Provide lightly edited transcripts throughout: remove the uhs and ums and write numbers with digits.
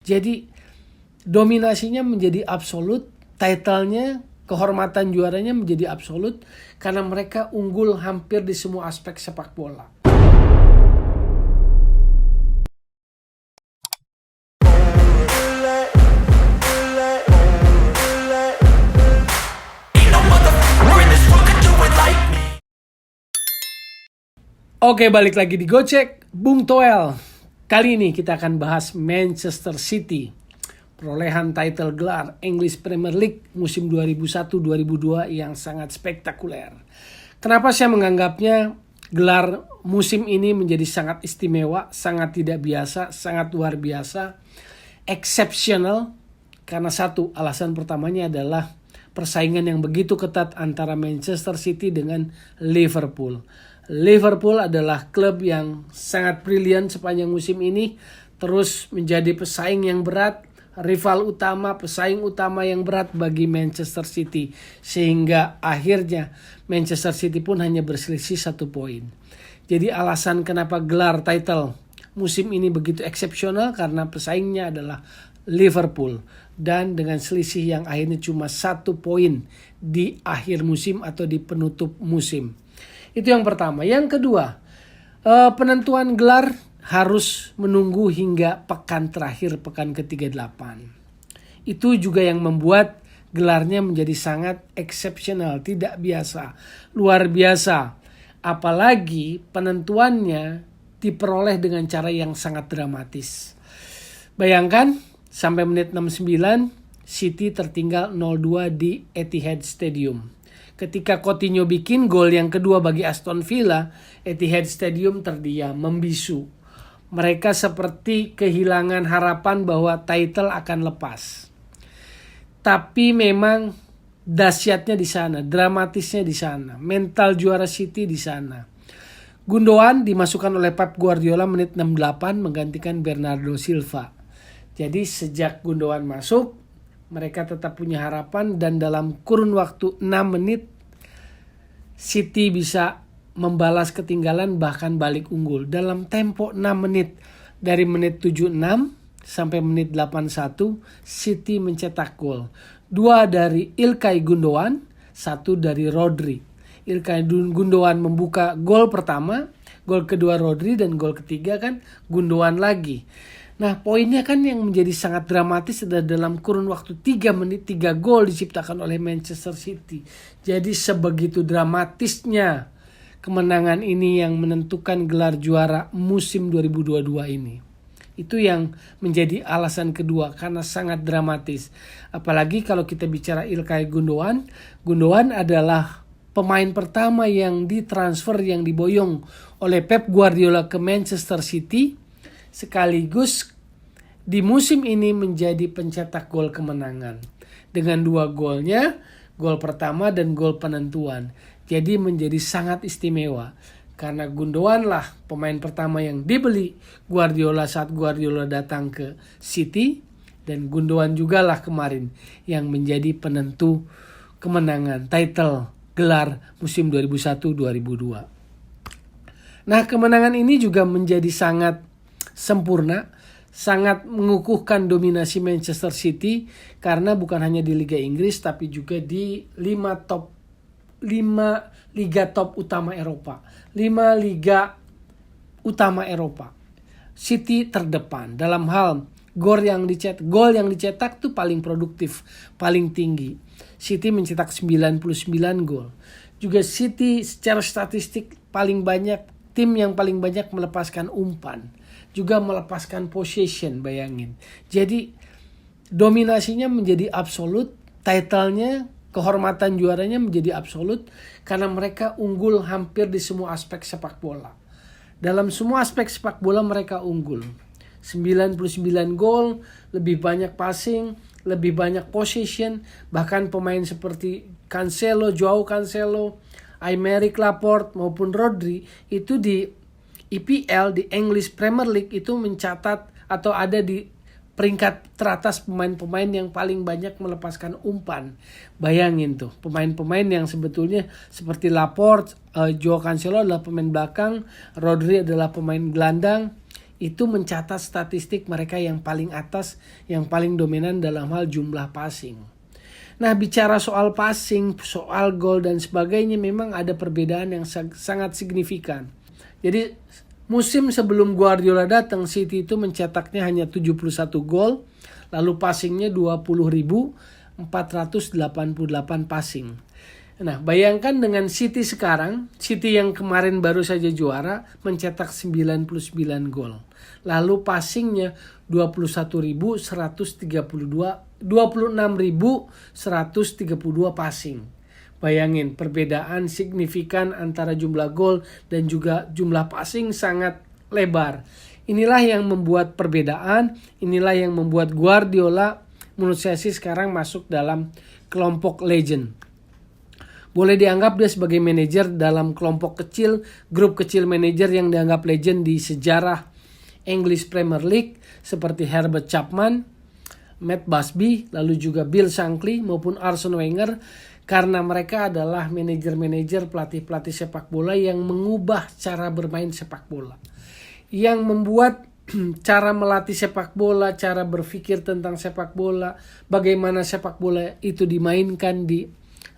Jadi dominasinya menjadi absolut, titlenya, kehormatan juaranya menjadi absolut karena mereka unggul hampir di semua aspek sepak bola. Oke, balik lagi di Gocek, Bung Toel. Kali ini kita akan bahas Manchester City. Perolehan title gelar English Premier League musim 2001-2002 yang sangat spektakuler. Kenapa saya menganggapnya gelar musim ini menjadi sangat istimewa, sangat tidak biasa, sangat luar biasa, exceptional? Karena satu, alasan pertamanya adalah persaingan yang begitu ketat antara Manchester City dengan Liverpool. Liverpool adalah klub yang sangat brilian sepanjang musim ini, terus menjadi pesaing yang berat, rival utama, pesaing utama yang berat bagi Manchester City. Sehingga akhirnya Manchester City pun hanya berselisih 1 poin. Jadi alasan kenapa gelar title musim ini begitu eksepsional karena pesaingnya adalah Liverpool. Dan dengan selisih yang akhirnya cuma 1 poin di akhir musim atau di penutup musim. Itu yang pertama. Yang kedua, penentuan gelar harus menunggu hingga pekan terakhir, pekan ke-38. Itu juga yang membuat gelarnya menjadi sangat eksepsional, tidak biasa, luar biasa. Apalagi penentuannya diperoleh dengan cara yang sangat dramatis. Bayangkan sampai menit 69 City tertinggal 0-2 di Etihad Stadium. Ketika Coutinho bikin gol yang kedua bagi Aston Villa, Etihad Stadium terdiam, membisu. Mereka seperti kehilangan harapan bahwa title akan lepas. Tapi memang dahsyatnya di sana, dramatisnya di sana, mental juara City di sana. Gundogan dimasukkan oleh Pep Guardiola menit 68 menggantikan Bernardo Silva. Jadi sejak Gundogan masuk, mereka tetap punya harapan dan dalam kurun waktu 6 menit City bisa membalas ketinggalan bahkan balik unggul. Dalam tempo 6 menit dari menit 76 sampai menit 81 City mencetak gol. 2 dari Ilkay Gundogan, 1 dari Rodri. Ilkay Gundogan membuka gol pertama, gol kedua Rodri dan gol ketiga kan Gundogan lagi. Nah, poinnya kan yang menjadi sangat dramatis adalah dalam kurun waktu 3 menit 3 gol diciptakan oleh Manchester City. Jadi sebegitu dramatisnya kemenangan ini yang menentukan gelar juara musim 2022 ini. Itu yang menjadi alasan kedua karena sangat dramatis. Apalagi kalau kita bicara Ilkay Gundogan, Gundogan adalah pemain pertama yang ditransfer, yang diboyong oleh Pep Guardiola ke Manchester City. Sekaligus di musim ini menjadi pencetak gol kemenangan dengan 2 golnya, gol pertama dan gol penentuan. Jadi menjadi sangat istimewa karena Gundogan lah pemain pertama yang dibeli Guardiola saat Guardiola datang ke City, dan Gundogan juga lah kemarin yang menjadi penentu kemenangan title gelar musim 2001-2002. Nah, kemenangan ini juga menjadi sangat sempurna, sangat mengukuhkan dominasi Manchester City karena bukan hanya di Liga Inggris tapi juga di 5 liga top utama Eropa. 5 liga utama Eropa. City terdepan dalam hal gol yang dicetak tuh paling produktif, paling tinggi. City mencetak 99 gol. Juga City secara statistik paling banyak, tim yang paling banyak melepaskan umpan. Juga melepaskan possession, bayangin. Jadi dominasinya menjadi absolut, titlenya, kehormatan juaranya menjadi absolut karena mereka unggul hampir di semua aspek sepak bola. Dalam semua aspek sepak bola mereka unggul. 99 gol, lebih banyak passing, lebih banyak possession, bahkan pemain seperti Cancelo, Joao Cancelo, Aymeric Laporte maupun Rodri itu di EPL, di English Premier League itu mencatat atau ada di peringkat teratas pemain-pemain yang paling banyak melepaskan umpan. Bayangin tuh, pemain-pemain yang sebetulnya seperti Laporte, Joao Cancelo adalah pemain belakang, Rodri adalah pemain gelandang, itu mencatat statistik mereka yang paling atas, yang paling dominan dalam hal jumlah passing. Nah, bicara soal passing, soal gol dan sebagainya, memang ada perbedaan yang sangat signifikan. Jadi musim sebelum Guardiola datang, City itu mencetaknya hanya 71 gol, lalu passingnya 20.488 passing. Nah, bayangkan dengan City sekarang, City yang kemarin baru saja juara mencetak 99 gol. Lalu passingnya 26.132 passing. Bayangin perbedaan signifikan antara jumlah gol dan juga jumlah passing sangat lebar. Inilah yang membuat perbedaan, inilah yang membuat Guardiola menurut saya sih sekarang masuk dalam kelompok legend. Boleh dianggap dia sebagai manajer dalam kelompok kecil, grup kecil manajer yang dianggap legend di sejarah English Premier League seperti Herbert Chapman, Matt Busby, lalu juga Bill Shankly maupun Arsene Wenger, karena mereka adalah manajer-manajer pelatih-pelatih sepak bola yang mengubah cara bermain sepak bola, yang membuat cara melatih sepak bola, cara berpikir tentang sepak bola, bagaimana sepak bola itu dimainkan di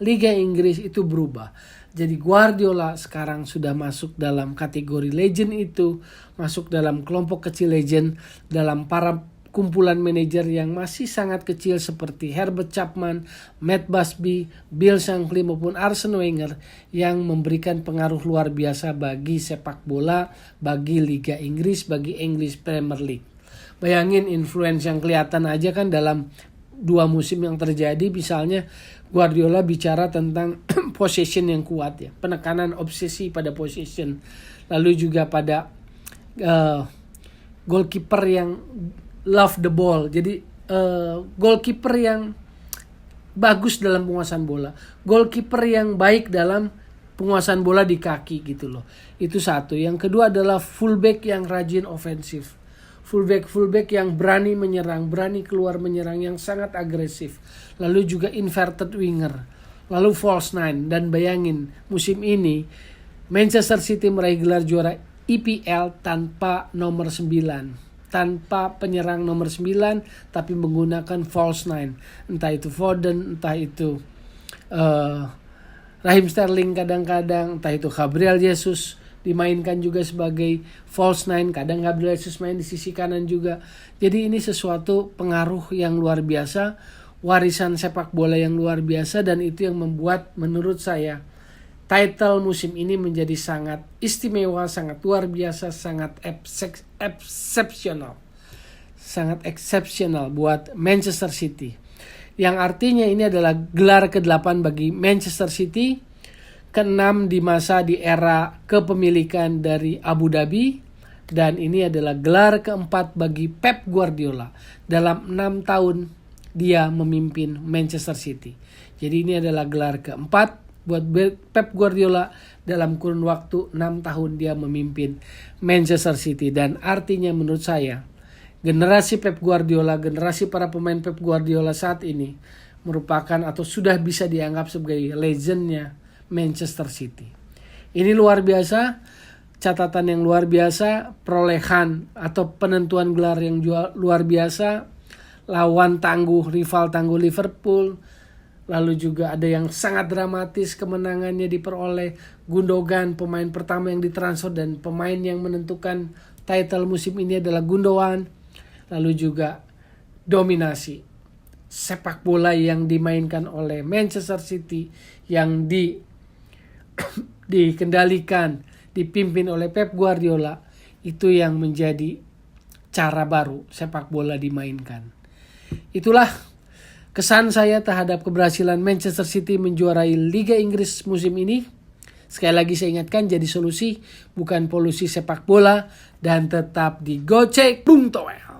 Liga Inggris itu berubah. Jadi Guardiola sekarang sudah masuk dalam kategori legend itu, masuk dalam kelompok kecil legend, dalam para kumpulan manajer yang masih sangat kecil seperti Herbert Chapman, Matt Busby, Bill Shankly maupun Arsene Wenger yang memberikan pengaruh luar biasa bagi sepak bola, bagi Liga Inggris, bagi English Premier League. Bayangin influence yang kelihatan aja kan dalam 2 musim yang terjadi, misalnya Guardiola bicara tentang possession yang kuat ya, penekanan obsesi pada possession, lalu juga pada goalkeeper yang love the ball, jadi goalkeeper yang bagus dalam penguasaan bola, goalkeeper yang baik dalam penguasaan bola di kaki gitu loh. Itu satu. Yang kedua adalah fullback yang rajin ofensif. Fullback yang berani menyerang, berani keluar menyerang, yang sangat agresif. Lalu juga inverted winger, lalu false nine. Dan bayangin musim ini Manchester City meraih gelar juara EPL tanpa nomor 9, tanpa penyerang nomor 9, tapi menggunakan false nine. Entah itu Foden, entah itu Raheem Sterling kadang-kadang, entah itu Gabriel Jesus dimainkan juga sebagai false nine, kadang Gabriel Jesus main di sisi kanan juga. Jadi ini sesuatu pengaruh yang luar biasa, warisan sepak bola yang luar biasa, dan itu yang membuat menurut saya title musim ini menjadi sangat istimewa, sangat luar biasa, sangat exceptional. Sangat exceptional buat Manchester City. Yang artinya ini adalah gelar ke-8 bagi Manchester City, ke-6 di era kepemilikan dari Abu Dhabi, dan ini adalah gelar ke-4 bagi Pep Guardiola dalam 6 tahun dia memimpin Manchester City. Jadi ini adalah gelar ke-4 buat Pep Guardiola dalam kurun waktu 6 tahun dia memimpin Manchester City. Dan artinya menurut saya generasi Pep Guardiola, generasi para pemain Pep Guardiola saat ini merupakan atau sudah bisa dianggap sebagai legendnya Manchester City. Ini luar biasa, catatan yang luar biasa, perolehan atau penentuan gelar yang luar biasa, lawan tangguh, rival tangguh Liverpool, lalu juga ada yang sangat dramatis kemenangannya diperoleh Gundogan, pemain pertama yang ditransfer dan pemain yang menentukan title musim ini adalah Gundogan, lalu juga dominasi sepak bola yang dimainkan oleh Manchester City yang dikendalikan, dipimpin oleh Pep Guardiola, itu yang menjadi cara baru sepak bola dimainkan. Itulah kesan saya terhadap keberhasilan Manchester City menjuarai Liga Inggris musim ini. Sekali lagi saya ingatkan, jadi solusi bukan polusi sepak bola, dan tetap di Gocek Bung Toel.